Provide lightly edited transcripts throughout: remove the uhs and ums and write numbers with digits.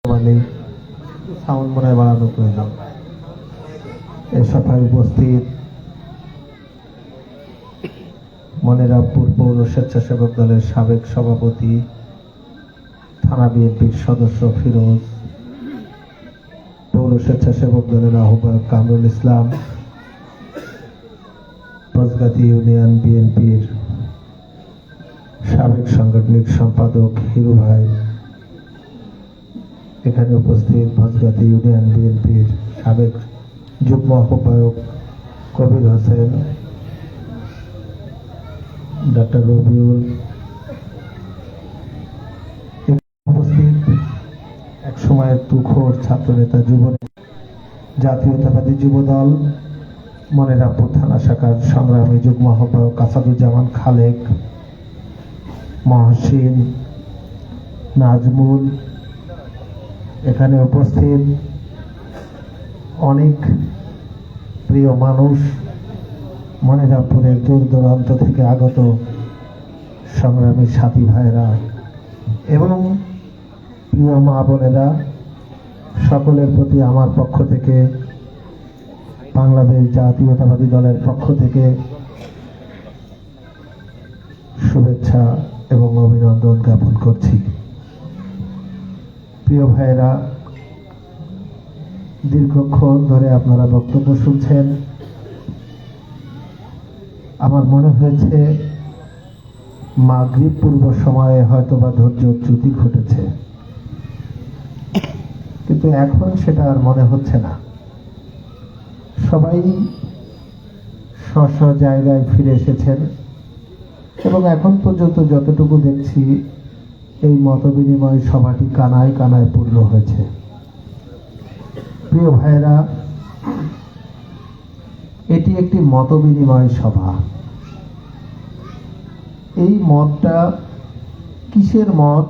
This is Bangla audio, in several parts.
মানে সাউন্ড মনে হয় বাড়ানো প্রয়োজন। এ সভায় উপস্থিত মনিরামপুর পৌর স্বেচ্ছাসেবক দলের সাবেক সভাপতি, থানা বিএনপির সদস্য ফিরোজ, পৌর স্বেচ্ছাসেবক দলের আহ্বায়ক কামরুল ইসলাম, বজগাতি ইউনিয়ন বিএনপির সাবেক সাংগঠনিক সম্পাদক হিরু ভাই, এখানে উপস্থিত বজগাতি ইউনিয়ন বিএনপির সাবেক যুগ্ম আহ্বায়ক কবির হোসেন, ডক্টর রবিউল, উপস্থিত এক সময়ের তুখোর ছাত্রনেতা যুব জাতীয়তাবাদী যুবদল মনিরামপুর থানা শাখার সংগ্রামী যুগ্ম আহ্বায়ক আসাদুজ্জামান খালেক, মহসিন, নাজমুল, এখানে উপস্থিত অনেক প্রিয় মানুষ, মনিরামপুরের দূর দূরান্ত থেকে আগত সংগ্রামী সাথী ভাইরা এবং প্রিয় মা বোনেরা, সকলের প্রতি আমার পক্ষ থেকে, বাংলাদেশ জাতীয়তাবাদী দলের পক্ষ থেকে শুভেচ্ছা এবং অভিনন্দন জ্ঞাপন করছি। প্রিয় ভাইরা, দীর্ঘক্ষণ ধরে আপনারা বক্তব্য শুনছেন। আমার মনে হয়েছে মাগরিব পূর্ব সময়ে হয়তোবা ধৈর্যচ্যুতি ঘটেছে, কিন্তু এখন সেটা আর মনে হচ্ছে না। সবাই স্ব জায়গায় ফিরে এসেছেন এবং এখন পর্যন্ত যতটুকু দেখছি এই মতবিনিময় সভাটি কানায় কানায় পূর্ণ হয়েছে। প্রিয় ভাইরা, এটি একটি মতবিনিময় সভা। এই মতটা কিসের মত,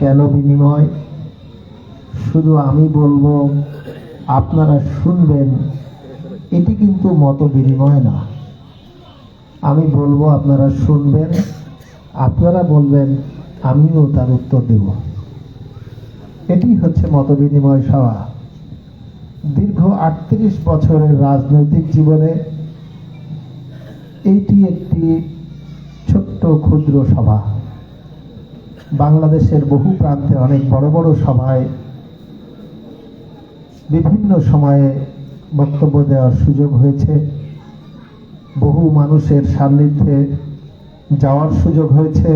কেন বিনিময়, শুধু আমি বলবো আপনারা শুনবেন, এটি কিন্তু মত বিনিময় না। আমি বলবো আপনারা শুনবেন, আপনারা বলবেন, আমিও তার উত্তর দেব। এটি হচ্ছে মত বিনিময় সভা। দীর্ঘ ৩৮ বছরের রাজনৈতিক জীবনে এইটি একটি ছোট্ট ক্ষুদ্র সভা। বাংলাদেশের বহু প্রান্তে অনেক বড় বড় সভায় বিভিন্ন সময়ে বক্তব্য দেওয়ার সুযোগ হয়েছে, বহু মানুষের সান্নিধ্যে যাওয়ার সুযোগ হয়েছে,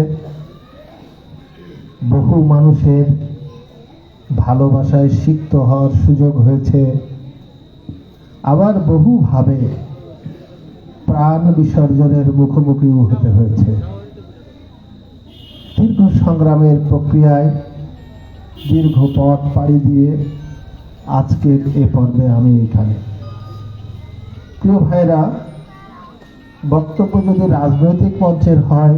বহু মানুষের ভালোবাসায় সিক্ত হওয়ার সুযোগ হয়েছে, আবার বহুভাবে প্রাণ বিসর্জনের মুখোমুখিও হতে হয়েছে। দীর্ঘ সংগ্রামের প্রক্রিয়ায় দীর্ঘ পথ পাড়ি দিয়ে আজকের এ পর্বে আমি এখানে। প্রিয় ভাইরা, বক্তব্য যদি রাজনৈতিক মঞ্চের হয়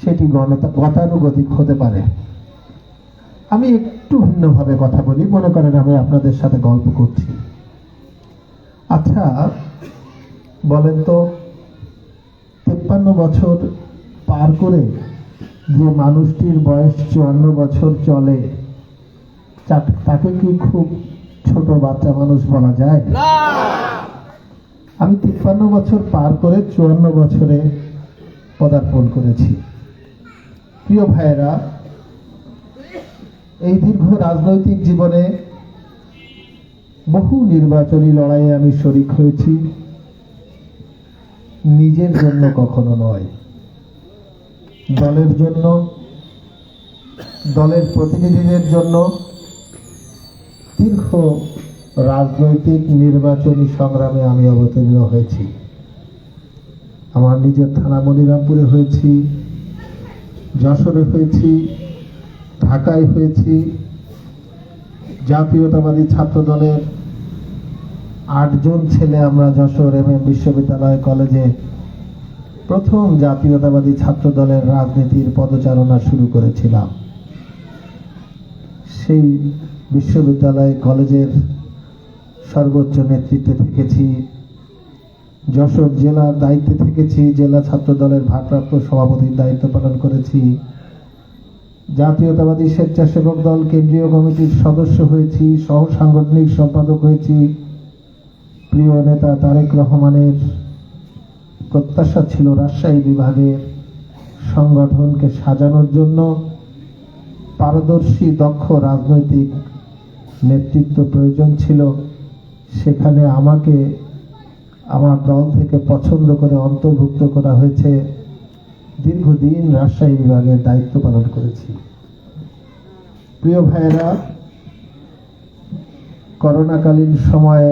সেটি গতানুগতিক হতে পারে। আমি একটু ভিন্নভাবে কথা বলি, মনে করেন আমি আপনাদের সাথে গল্প করছি। আচ্ছা বলেন তো, 53 বছর পার করে যে মানুষটির বয়স 54 বছর চলে, তাকে কি খুব ছোট বাচ্চা মানুষ বলা যায়? আমি 53 বছর পার করে 54 বছরে পদার্পণ করেছি। প্রিয় ভাইয়েরা, এই দীর্ঘ রাজনৈতিক জীবনে বহু নির্বাচনী লড়াইয়ে আমি শরিক হয়েছি, নিজের জন্য কখনো নয়, দলের জন্য, দলের প্রতিনিধিদের জন্য দীর্ঘ রাজনৈতিক নির্বাচনী সংগ্রামে আমি অবতীর্ণ হয়েছি। আমার নিজের থানা মনিরামপুরে হয়েছি, যশোরে হয়েছি, ঢাকায় হয়েছি। জাতীয়তাবাদী ছাত্র দলের 8 জন ছেলে আমরা যশোর এম এম বিশ্ববিদ্যালয় কলেজে প্রথম জাতীয়তাবাদী ছাত্র দলের রাজনীতির পদচারণা শুরু করেছিলাম। সেই বিশ্ববিদ্যালয় কলেজের সর্বোচ্চ নেতৃত্বে থেকেছি, যশোর জেলার দায়িত্বে থেকেছি, জেলা ছাত্র দলের ভারপ্রাপ্ত সভাপতির দায়িত্ব পালন করেছি, জাতীয়তাবাদী স্বেচ্ছাসেবক দল কেন্দ্রীয় কমিটির সদস্য হয়েছি, সহ সাংগঠনিক সম্পাদক হয়েছি। প্রিয় নেতা তারেক রহমানের প্রত্যাশা ছিল রাজশাহী বিভাগের সংগঠনকে সাজানোর জন্য পারদর্শী দক্ষ রাজনৈতিক নেতৃত্ব প্রয়োজন ছিল। সেখানে আমাকে আমার দল থেকে পছন্দ করে অন্তর্ভুক্ত করা হয়েছে। দীর্ঘদিন রাজশাহী বিভাগের দায়িত্ব পালন করেছি। প্রিয় ভাইয়েরা, করোনাকালীন সময়ে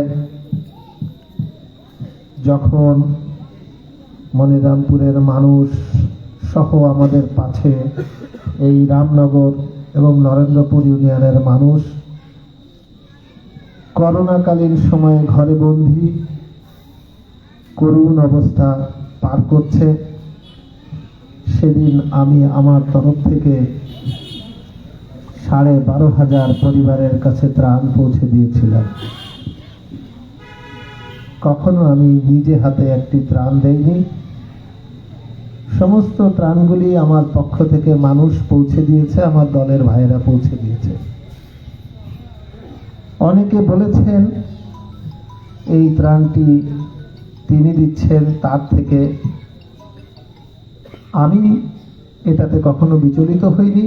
যখন মনিরামপুরের মানুষ সহ আমাদের পাশে এই রামনগর এবং নরেন্দ্রপুর ইউনিয়নের মানুষ করোনাকালীন সময়ে ঘরে বন্দী করুণ অবস্থা পার করছে, সেদিন আমি আমার তরফ থেকে 12,500 পরিবারের কাছে ত্রাণ পৌঁছে দিয়েছিলাম। কখনো আমি নিজে হাতে একটি ত্রাণ দেইনি, সমস্ত ত্রাণগুলি আমার পক্ষ থেকে মানুষ পৌঁছে দিয়েছে, আমার দলের ভাইয়েরা পৌঁছে দিয়েছে। অনেকে বলেছেন এই ত্রাণটি তিনি দিচ্ছেন তার থেকে। আমি এটাতে কখনো বিচলিত হইনি,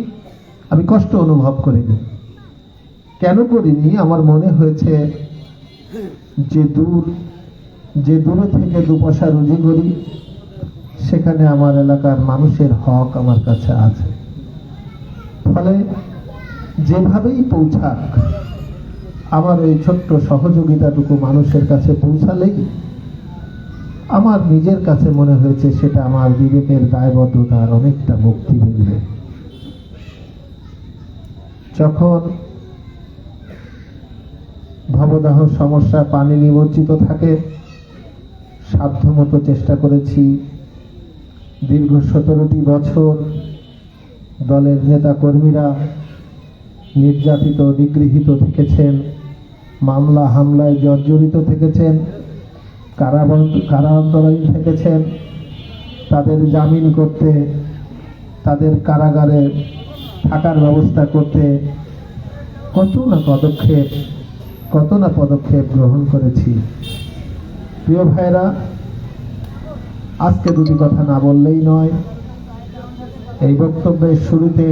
আমি কষ্ট অনুভব করিনি। কেন করিনি? আমার মনে হয়েছে যে দূরে থেকে 2 পয়সা রুজি করি, সেখানে আমার এলাকার মানুষের হক আমার কাছে আছে। ফলে যেভাবেই পৌঁছাক, আমার এই ছোট্ট সহযোগিতাটুকু মানুষের কাছে পৌঁছালেই আমার নিজের কাছে মনে হয়েছে সেটা আমার বিবেকের দায়বদ্ধতার অনেকটা মুক্তি মিলবে। যখন ভবদাহ সমস্যা, পানি নিমজ্জিত থাকে, সাধ্যমতো চেষ্টা করেছি। দীর্ঘ 17টি বছর দলের নেতা কর্মীরা নির্যাতিত, নিগৃহীত থেকেছেন, মামলা হামলায় জর্জরিত থেকেছেন, কারান্তরায় থেকেছেন। তাদের জামিন করতে, তাদের কারাগারে থাকার ব্যবস্থা করতে কত না পদক্ষেপ গ্রহণ করেছি। প্রিয় ভাইরা, আজকে দুটি কথা না বললেই নয়। এই বক্তব্যের শুরুতে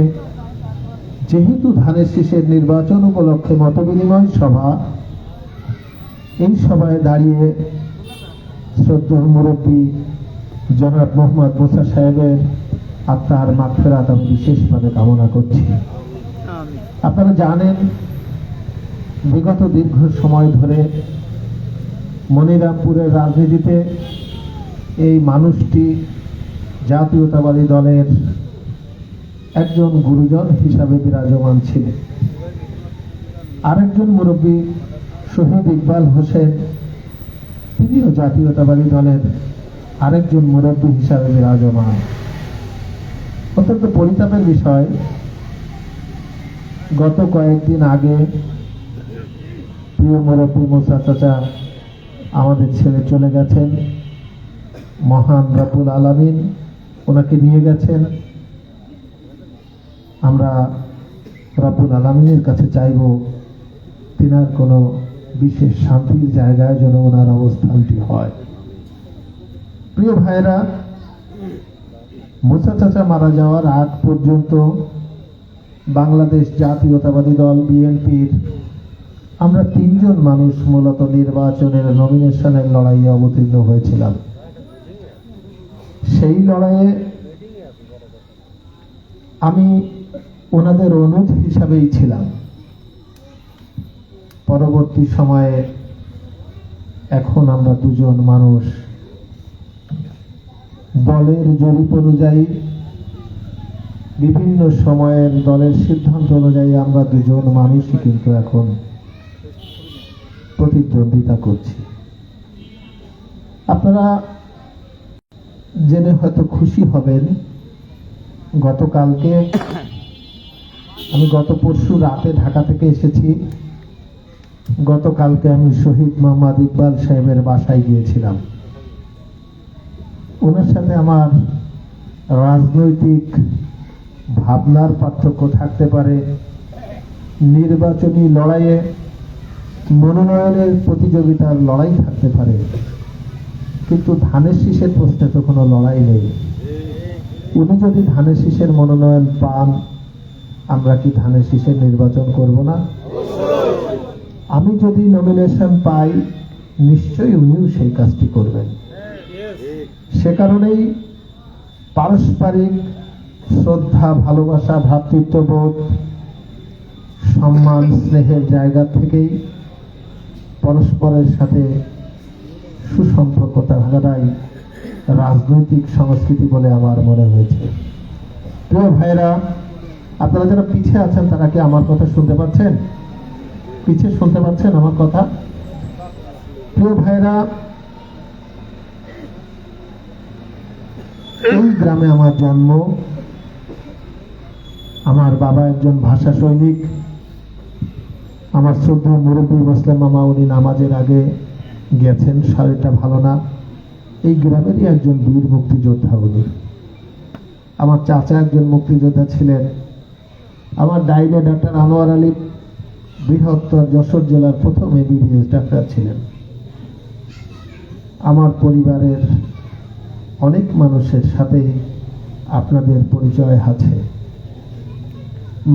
যেহেতু ধানের শীষের নির্বাচন উপলক্ষে মতবিনিময় সভা, এই সভায় দাঁড়িয়ে শ্রদ্ধেয় মুরব্বী জনাব মোহাম্মদ মুসা সাহেবের আত্মার মাগফিরাত আমি বিশেষভাবে কামনা করছি। আপনারা জানেন, বিগত দীর্ঘ সময় ধরে মনিরামপুরের রাজনীতিতে এই মানুষটি জাতীয়তাবাদী দলের একজন গুরুজন হিসাবে বিরাজমান ছিলেন। আরেকজন মুরব্বী শহীদ ইকবাল হোসেন, তিনিও জাতীয়তাবাদী দলের আরেকজন মুরব্বী হিসাবে বিরাজমান। অত্যন্ত পরিতাপের বিষয়, গত কয়েকদিন আগে প্রিয় মুরব্বী মুসা চাচা আমাদের ছেড়ে চলে গেছেন। মহান রব্বুল আলামিন ওনাকে নিয়ে গেছেন। আমরা রব্বুল আলামিনের কাছে চাইব তিনার কোনো বিশেষ শান্তির জায়গায় যেন ওনার অবস্থানটি হয়। প্রিয় ভাইরা, মুসা চাচা মারা যাওয়ার আগ পর্যন্ত বাংলাদেশ জাতীয়তাবাদী দল বিএনপির আমরা 3 জন মানুষ মূলত নির্বাচনের নমিনেশনের লড়াইয়ে অবতীর্ণ হয়েছিলাম। সেই লড়াইয়ে আমি ওনাদের অনুজ হিসাবেই ছিলাম। পরবর্তী সময়ে এখন আমরা 2 জন মানুষ দলের জরিপ অনুযায়ী, বিভিন্ন সময়ের দলের সিদ্ধান্ত অনুযায়ী আমরা 2 জন মানুষই কিন্তু এখন প্রতিদ্বন্দ্বিতা করছি। আপনারা জেনে হয়তো খুশি হবেন, আমি গত পরশু রাতে ঢাকা থেকে এসেছি। গতকালকে আমি শহীদ মোহাম্মদ ইকবাল সাহেবের বাসায় গিয়েছিলাম। ওনার সাথে আমার রাজনৈতিক ভাবনার পার্থক্য থাকতে পারে, নির্বাচনী লড়াইয়ে মনোনয়নের প্রতিযোগিতার লড়াই থাকতে পারে, কিন্তু ধানের শীষের প্রশ্নে তো কোনো লড়াই নেই। উনি যদি ধানের শীষের মনোনয়ন পান, আমরা কি ধানের শীষের নির্বাচন করব না? আমি যদি নমিনেশন পাই, নিশ্চয়ই উনিও সেই কাজটি করবেন। সে কারণেই পারস্পরিক শ্রদ্ধা, ভালোবাসা, ভ্রাতৃত্ববোধ, সম্মান, স্নেহের জায়গা থেকেই পরস্পরের সাথে সুসম্পর্ক থাকাটাই রাজনৈতিক সংস্কৃতি বলে আমার মনে হয়েছে। প্রিয় ভাইরা, আপনারা যারা পিছে আছেন তারা কি আমার কথা শুনতে পাচ্ছেন? পিছে শুনতে পাচ্ছেন আমার কথা? প্রিয় ভাইরা, এই গ্রামে আমার জন্ম। আমার বাবা একজন ভাষা সৈনিক। আমার শ্রদ্ধেয় মুরব্বী মুসলিম মামা, উনি নামাজের আগে গেছেন, শরীরটা ভালো না। এই গ্রামেরই একজন বীর মুক্তিযোদ্ধা উনি। আমার চাচা একজন মুক্তিযোদ্ধা ছিলেন। আমার ডাইনে ডাক্তার আনোয়ার আলী বৃহত্তর যশোর জেলার প্রথম এমবিবিএস ডাক্তার ছিলেন। আমার পরিবারের অনেক মানুষের সাথে আপনাদের পরিচয় আছে।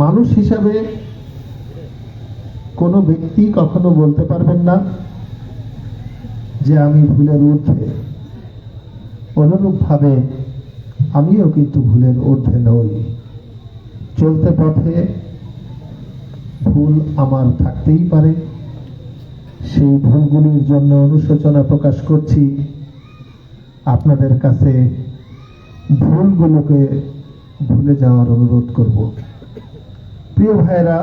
মানুষ হিসাবে কোনো ব্যক্তি কখনো বলতে পারবেন না যে আমি ভুলের ঊর্ধ্বে। অনুরূপভাবে আমিও কিন্তু ভুলের ঊর্ধ্বে নই। চলতে পথে ভুল আমার থাকতেই পারে। সেই ভুলগুলির জন্য অনুশোচনা প্রকাশ করছি। আপনাদের কাছে ভুলগুলোকে ভুলে যাওয়ার অনুরোধ করব। প্রিয় ভাইরা,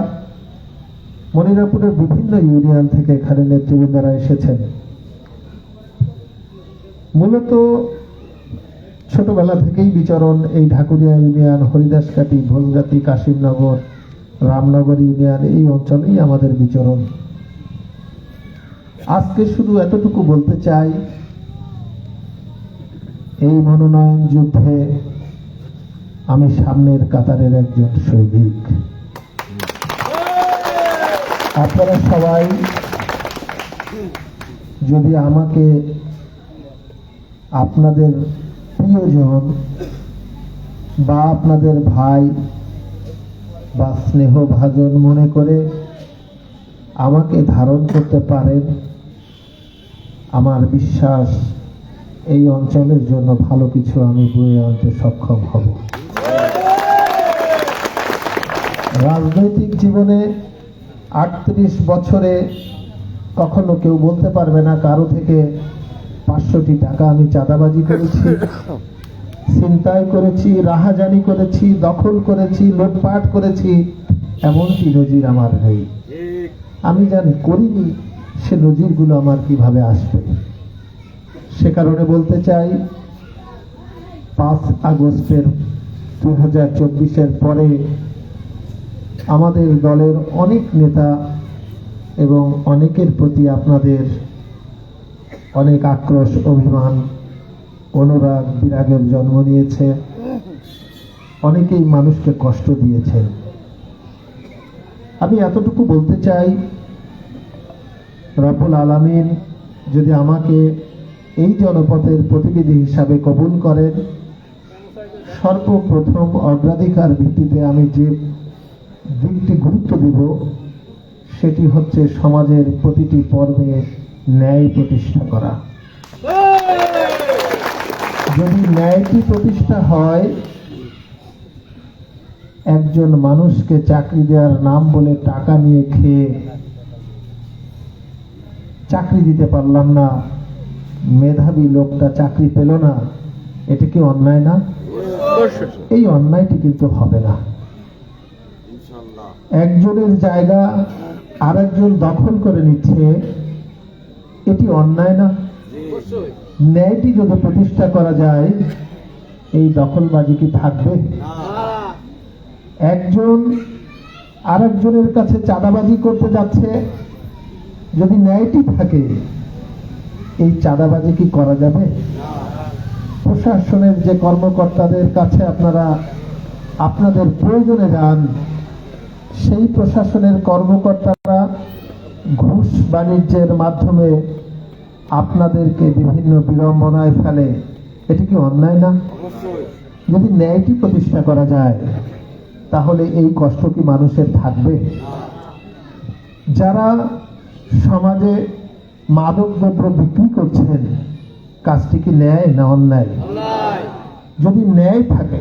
মনিরাপুরের বিভিন্ন ইউনিয়ন থেকে এখানে নেতৃবৃন্দরা এসেছেন। মূলত ছোটবেলা থেকেই বিচরণ এই ঢাকুরিয়া ইউনিয়ন, হরিদাসকাটি, ভোজগাতি, কাশিমনগর, রামনগর ইউনিয়ন, এই অঞ্চলেই আমাদের বিচরণ। আজকে শুধু এতটুকু বলতে চাই, এই মনোনয়ন যুদ্ধে আমি সামনের কাতারের একজন সৈনিক। আপনারা সবাই যদি আমাকে আপনাদের প্রিয়জন বা আপনাদের ভাই বা স্নেহভাজন মনে করে আমাকে ধারণ করতে পারেন, আমার বিশ্বাস এই অঞ্চলের জন্য ভালো কিছু আমি বয়ে আনতে সক্ষম হব। রাজনৈতিক জীবনে 38 বছরে কখনো কেউ বলতে পারবে না কারো থেকে 500টি টাকা আমি চাঁদাবাজি করেছি, ছিনতাই করেছি, রাহাজানি করেছি, দখল করেছি, লুটপাট করেছি, এমনটি নজির আমার নেই। আমি জানি করিনি, সে নজিরগুলো আমার কিভাবে আসবে। সে কারণে বলতে চাই, 5 আগস্টের 2024-এর পরে আমাদের দলের অনেক নেতা এবং অনেকের প্রতি আপনাদের অনেক আক্রোশ, অভিমান, অনুরাগ, বিরাগের জন্ম নিয়েছে। অনেকেই মানুষকে কষ্ট দিয়েছে। আমি এতটুকু বলতে চাই, রব্বুল আলামিন যদি আমাকে এই জনপথের প্রতিনিধি হিসাবে কবুল করেন, সর্বপ্রথম অগ্রাধিকার ভিত্তিতে আমি যে দিকটি গুরুত্ব দেব সেটি হচ্ছে সমাজের প্রতিটি পর্বে ন্যায় প্রতিষ্ঠা করা। যদি ন্যায়টি প্রতিষ্ঠা হয়, একজন মানুষকে চাকরি দেওয়ার নাম বলে টাকা নিয়ে খেয়ে চাকরি দিতে পারলাম না, মেধাবী লোকটা চাকরি পেল না, এটা কি অন্যায় না? এই অন্যায়টি কিন্তু হবে না। একজনের জায়গা আরেকজন দখল করে নিচ্ছে, এটি অন্যায় না? ন্যায়টি যদি প্রতিষ্ঠা করা যায়, এই দখলবাজি কি থাকবে? একজন আরেকজনের কাছে চাঁদাবাজি করতে যাচ্ছে, যদি ন্যায়টি থাকে, এই চাঁদাবাজি কি করা যাবে? প্রশাসনের যে কর্মকর্তাদের কাছে আপনারা আপনাদের প্রয়োজনে যান, সেই প্রশাসনের কর্মকর্তারা ঘুষ বাণিজ্যের মাধ্যমে আপনাদেরকে বিভিন্ন বিড়ম্বনায় ফেলে, এটি কি অন্যায় না? যদি ন্যায়টি প্রতিষ্ঠা করা যায় তাহলে এই কষ্ট কি মানুষের থাকবে? যারা সমাজে মাদক দ্রব্য বিক্রি করছেন, কাজটি কি ন্যায় না অন্যায়? যদি ন্যায় থাকে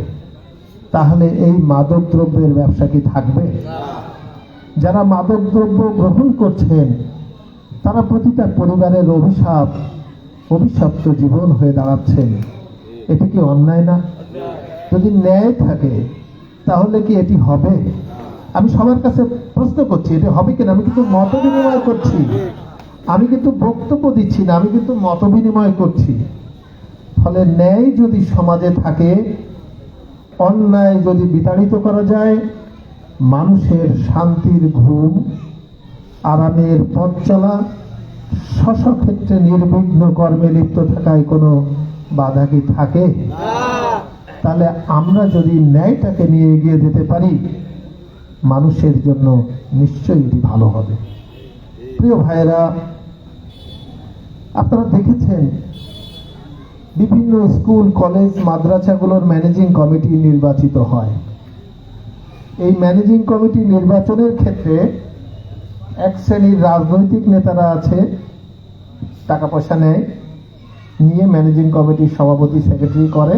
তাহলে এই মাদক দ্রব্যের ব্যবসা কি থাকবে? যারা মাদক দ্রব্য গ্রহণ করছেন তারা প্রতিটা পরিবারের অভিশপ্ত জীবন হয়ে দাঁড়াচ্ছেন, এটি কি অন্যায় না? যদি ন্যায় থাকে তাহলে কি এটি হবে? আমি সবার কাছে প্রশ্ন করছি, এটি হবে কিনা? আমি কিন্তু মত বিনিময় করছি, আমি কিন্তু বক্তব্য দিচ্ছি না, আমি কিন্তু মত বিনিময় করছি। ফলে ন্যায় যদি সমাজে থাকে, অন্যায় যদি বিতাড়িত করা যায়, মানুষের শান্তির ঘুম, আরামের পথ চলা, স্বস্বক্ষেত্রে নির্বিঘ্ন কর্মে লিপ্ত থাকায় কোনো বাধা কি থাকে? তাহলে আমরা যদি ন্যায়টাকে নিয়ে এগিয়ে যেতে পারি, মানুষের জন্য নিশ্চয়ই এটি ভালো হবে। প্রিয় ভাইয়েরা, আপনারা দেখেছেন বিভিন্ন স্কুল, কলেজ, মাদ্রাসাগুলোর ম্যানেজিং কমিটি নির্বাচিত হয়। এই ম্যানেজিং কমিটি নির্বাচনের ক্ষেত্রে এক শ্রেণীর রাজনৈতিক নেতারা আছে, টাকা পয়সা নেয়, নিয়ে ম্যানেজিং কমিটির সভাপতি সেক্রেটারি করে।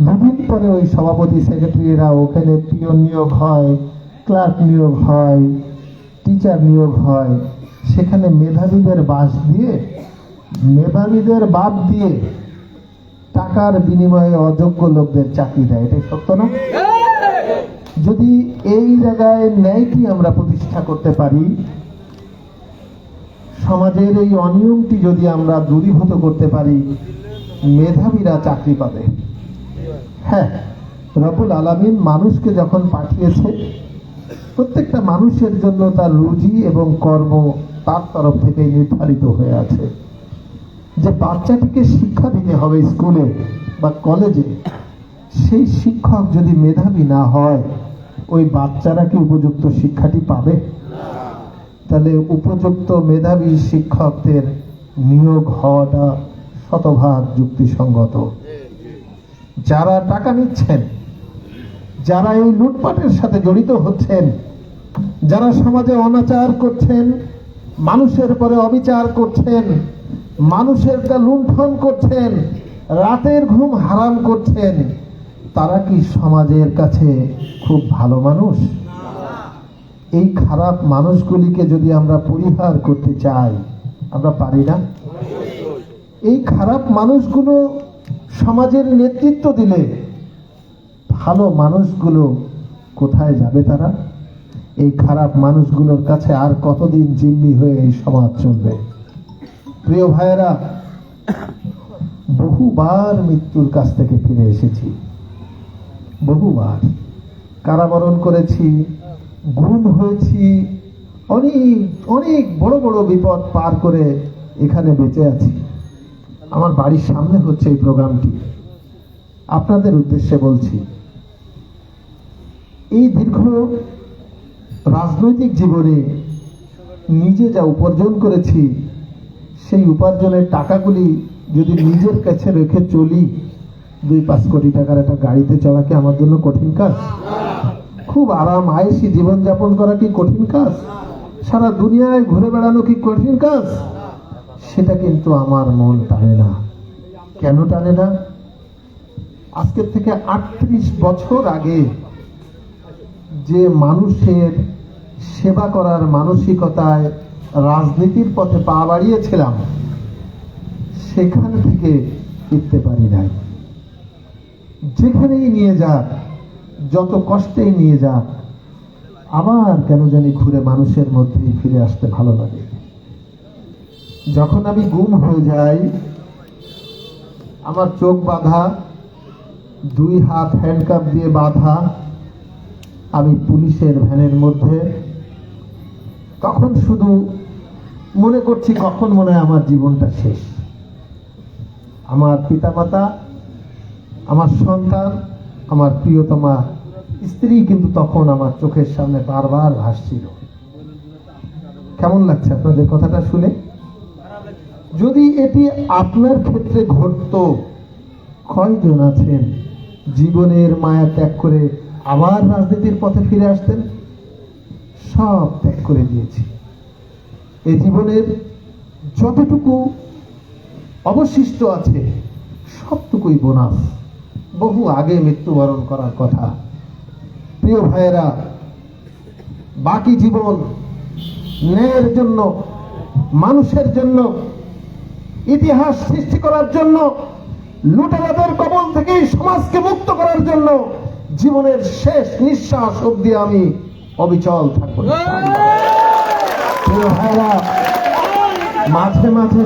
দুদিন পরে ওই সভাপতি সেক্রেটারিরা ওখানে পিয়ন নিয়োগ হয়, ক্লার্ক নিয়োগ হয়, টিচার নিয়োগ হয়। সেখানে মেধাবীদের বাদ দিয়ে টাকার বিনিময়ে অযোগ্য লোকদের চাকরি দেয়। এটাই সত্য না? যদি এই জায়গায় ন্যায়টি আমরা প্রতিষ্ঠা করতে পারি, সমাজের এই অনিয়মটি যদি আমরা দূরীভূত করতে পারি, মেধাবীরা চাকরি পাবে। হ্যাঁ, রব্বুল আলামিন মানুষকে যখন পাঠিয়েছে, প্রত্যেকটা মানুষের জন্য তার রুজি এবং কর্ম তার তরফ থেকে নির্ধারিত হয়ে আছে। যে বাচ্চাটিকে শিক্ষা দিতে হবে স্কুলে বা কলেজে, সেই শিক্ষক যদি মেধাবী না হয়, ওই বাচ্চারা কি উপযুক্ত শিক্ষাটি পাবে? তাহলে উপযুক্ত মেধাবী শিক্ষকদের নিয়োগ হওয়াটা শতভাগ যুক্তিসঙ্গত। যারা টাকা নিচ্ছেন, যারা এই লুটপাটের সাথে জড়িত হচ্ছেন, যারা সমাজে অনাচার করছেন, মানুষের পরে অবিচার করছেন, মানুষের লুণ্ঠন করছেন, রাতের ঘুম হারাম করছেন, তারা কি সমাজের কাছে খুব ভালো মানুষ? এই খারাপ মানুষগুলিকে যদি আমরা পরিহার করতে চাই, আমরা পারি না? এই খারাপ মানুষগুলো সমাজের নেতৃত্ব দিলে ভালো মানুষগুলো কোথায় যাবে? তারা এই খারাপ মানুষগুলোর কাছে আর কতদিন জিম্মি হয়ে এই সমাজ চলবে? প্রিয় ভাইয়েরা, বহুবার মৃত্যুর কাছ থেকে ফিরে এসেছি, বহুবার কারাবরণ করেছি, গুম হয়েছি, অনেক অনেক বড় বড় বিপদ পার করে এখানে বেঁচে আছি। আমার বাড়ির সামনে হচ্ছে এই প্রোগ্রামটি, আপনাদের উদ্দেশ্যে বলছি। এই দীর্ঘ রাজনৈতিক জীবনে নিজে যা উপার্জন করেছি, সেই উপার্জনের টাকাগুলি যদি নিজের কাছে রেখে চলি, 2-5 কোটি টাকার একটা গাড়িতে চলা কি আমার জন্য কঠিন কাজ? খুব আরাম আয়েসি জীবনযাপন করা কি কঠিন কাজ? সারা দুনিয়ায় ঘুরে বেড়ানো কি কঠিন কাজ? সেটা কিন্তু আমার মন টানে না। কেন টানে না? আজকের থেকে 38 বছর আগে যে মানুষের সেবা করার মানসিকতায় রাজনীতির পথে পা বাড়িয়েছিলাম, সেখান থেকে ফিরতে পারি নাই। যেখানেই নিয়ে যাক, যত কষ্টেই নিয়ে যাক, আবার কেন জানি ঘুরে মানুষের মধ্যেই ফিরে আসতে ভালো লাগে। যখন আমি গুম হয়ে যাই, আমার চোখ বাঁধা, 2 হাত হ্যান্ডকাপ দিয়ে বাঁধা, আমি পুলিশের ভ্যানের মধ্যে, তখন শুধু মনে করছি কখন মনে হয় আমার জীবনটা শেষ। আমার পিতামাতা, আমার সন্তান, আমার প্রিয়তমা স্ত্রী কিন্তু তখন আমার চোখের সামনে বারবার ভাসছিল। কেমন লাগছে আপনাদের কথাটা শুনে? যদি এটি আপনার ক্ষেত্রে ঘটতো, কয়জন আছেন জীবনের মায়া ত্যাগ করে আবার রাজনীতির পথে ফিরে আসতেন? সব ত্যাগ করে দিয়েছি। এই জীবনের যতটুকু অবশিষ্ট আছে সবটুকুই বোনাস, বহু আগে মৃত্যুবরণ করার কথা। প্রিয় ভাইয়েরা, বাকি জীবন ন্যায়ের জন্য, মানুষের জন্য, ইতিহাস সৃষ্টি করার জন্য, লুটেরাদের কবল থেকে সমাজকে মুক্ত করার জন্য জীবনের শেষ নিঃশ্বাস অবধি আমি অবিচল থাকবো। প্রিয় ভাইরা, মাঝে মাঝে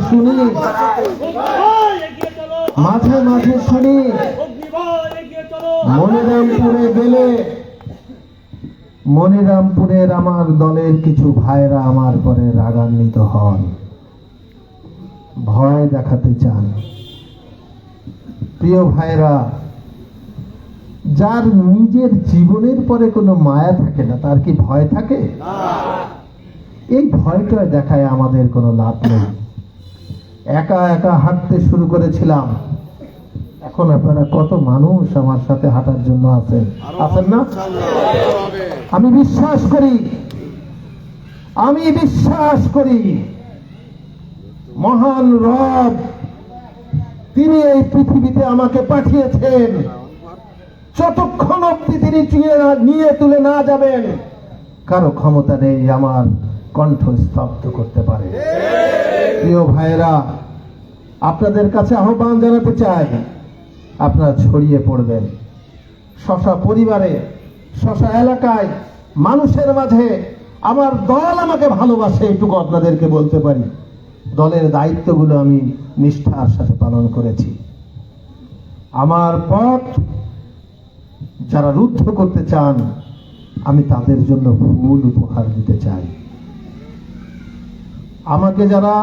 শুনি মনিরামপুরে গেলে মনিরামপুরের আমার দলের কিছু ভাইরা আমার পরে রাগান্বিত হন, ভয় দেখাতে চান। প্রিয় ভাইরা, যার নিজের জীবনের পরে কোনো মায়া থাকে না তার কি ভয় থাকে? এই ভয়টা দেখায় আমাদের কোনো লাভ নেই। একা একা হাঁটতে শুরু করেছিলাম, এখন আপনারা কত মানুষ আমার সাথে হাঁটার জন্য আছেন না? আমি বিশ্বাস করি মহান রব তিনি এই পৃথিবীতে আমাকে পাঠিয়েছেন, যতক্ষণ অব্দি তিনি নিয়ে তুলে না যাবেন কারো ক্ষমতা নেই আমার কণ্ঠ স্তব্ধ করতে পারে। প্রিয় ভাইরা, আপনাদের কাছে আহ্বান জানাতে চাই, আপনারা ছড়িয়ে পড়বেন শশা পরিবারে, শশা এলাকায়, মানুষের মাঝে। আমার দল আমাকে ভালোবাসে, এটুকু আপনাদেরকে বলতে পারি। দলের দায়িত্বগুলো আমি নিষ্ঠার সাথে পালন করেছি। আমার পথ যারা রুদ্ধ করতে চান, আমি তাদের জন্য ফুল উপহার দিতে চাই। আমাকে যারা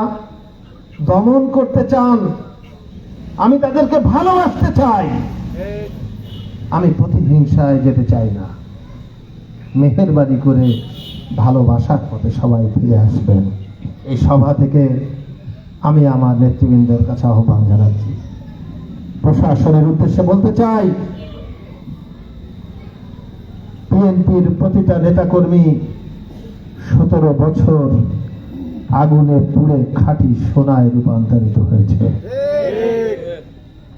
দমন করতে চান, আমি তাদেরকে ভালোবাসতে চাই। আমি প্রতিহিংসায় যেতে চাই না। মেহেরবানি করে ভালোবাসার পথে সবাই ফিরে আসবেন। এই সভা থেকে আমি আমার নেতৃবৃন্দের কাছে আহ্বান জানাচ্ছি। প্রশাসনের উদ্দেশ্যে বলতে চাই, বিএনপির প্রতিটা নেতাকর্মী 17 বছর আগুনে পুড়ে খাঁটি সোনায় রূপান্তরিত হয়েছে।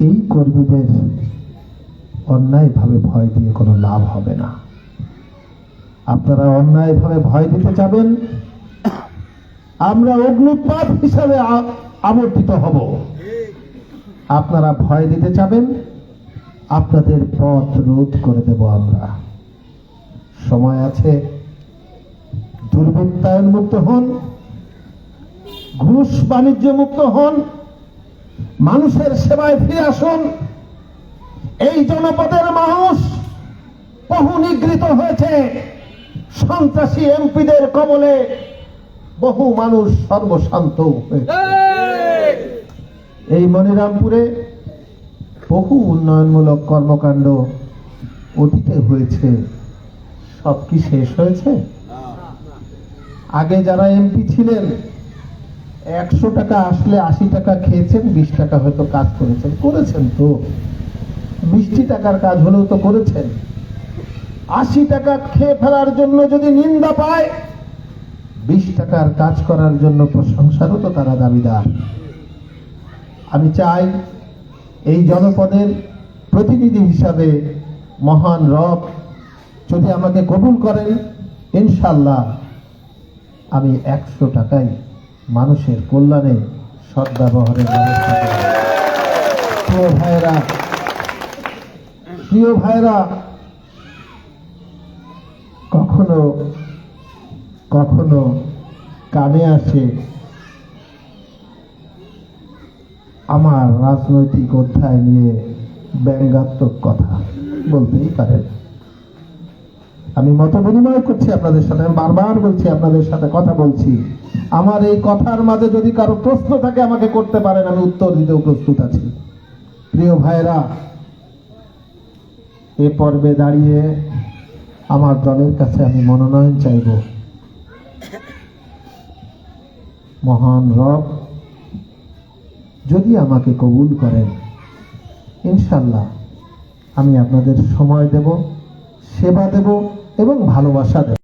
এই কর্মীদের অন্যায়ভাবে ভয় দিয়ে কোনো লাভ হবে না। আপনারা অন্যায়ভাবে ভয় দিতে চাবেন, আমরা অগ্নুৎপাত হিসাবে আবর্তিত হব। আপনারা ভয় দিতে চাবেন, আপনাদের পথ রোধ করে দেব আমরা। সময় আছে, দুর্বৃত্তায়ন মুক্ত হন, ঘুষ বাণিজ্য মুক্ত হন, মানুষের সেবায় ফিরে আসুন। এই জনপদের মানুষ বহু নিগৃহীত হয়েছে, সন্ত্রাসী এমপিদের কবলে বহু মানুষ সর্বশান্ত হয়েছে। এই মনিরামপুরে বহু উন্নয়নমূলক কর্মকাণ্ড অতীতে হয়েছে, সব কি শেষ হয়েছে? আগে যারা এমপি ছিলেন 100 টাকা আসলে 80 টাকা খেয়েছেন, 20 টাকা হয়তো কাজ করেছেন তো 20 টাকার কাজ হলেও তো করেছেন। 80 টাকা খেয়ে ফেলার জন্য যদি নিন্দা পায়, 20 টাকার কাজ করার জন্য প্রশংসারও তো তারা দাবিদার। আমি চাই এই জনপদের প্রতিনিধি হিসাবে মহান রব যদি আমাকে কবুল করেন, ইনশাআল্লাহ আমি 100 টাকায় মানুষের কল্যাণে সদ্ব্যবহারের ব্যবস্থা করব। প্রিয় ভাইরা, কখনো কানে আসে আমার রাজনৈতিক অধ্যায় নিয়ে ব্যঙ্গাত্মক কথা, বলতেই পারেন। আমি মত বিনিময় করছি আপনাদের সাথে, আমি বারবার বলছি আপনাদের সাথে কথা বলছি। আমার এই কথার মাঝে যদি কারো প্রশ্ন থাকে আমাকে করতে পারেন, আমি উত্তর দিতেও প্রস্তুত আছি। প্রিয় ভাইরা, এ পর্বে দাঁড়িয়ে আমার দলের কাছে আমি মনোনয়ন চাইব। মহান রব যদি আমাকে কবুল করেন, ইনশাল্লাহ আমি আপনাদের সময় দেব, সেবা দেব এবং ভালোবাসা দেব।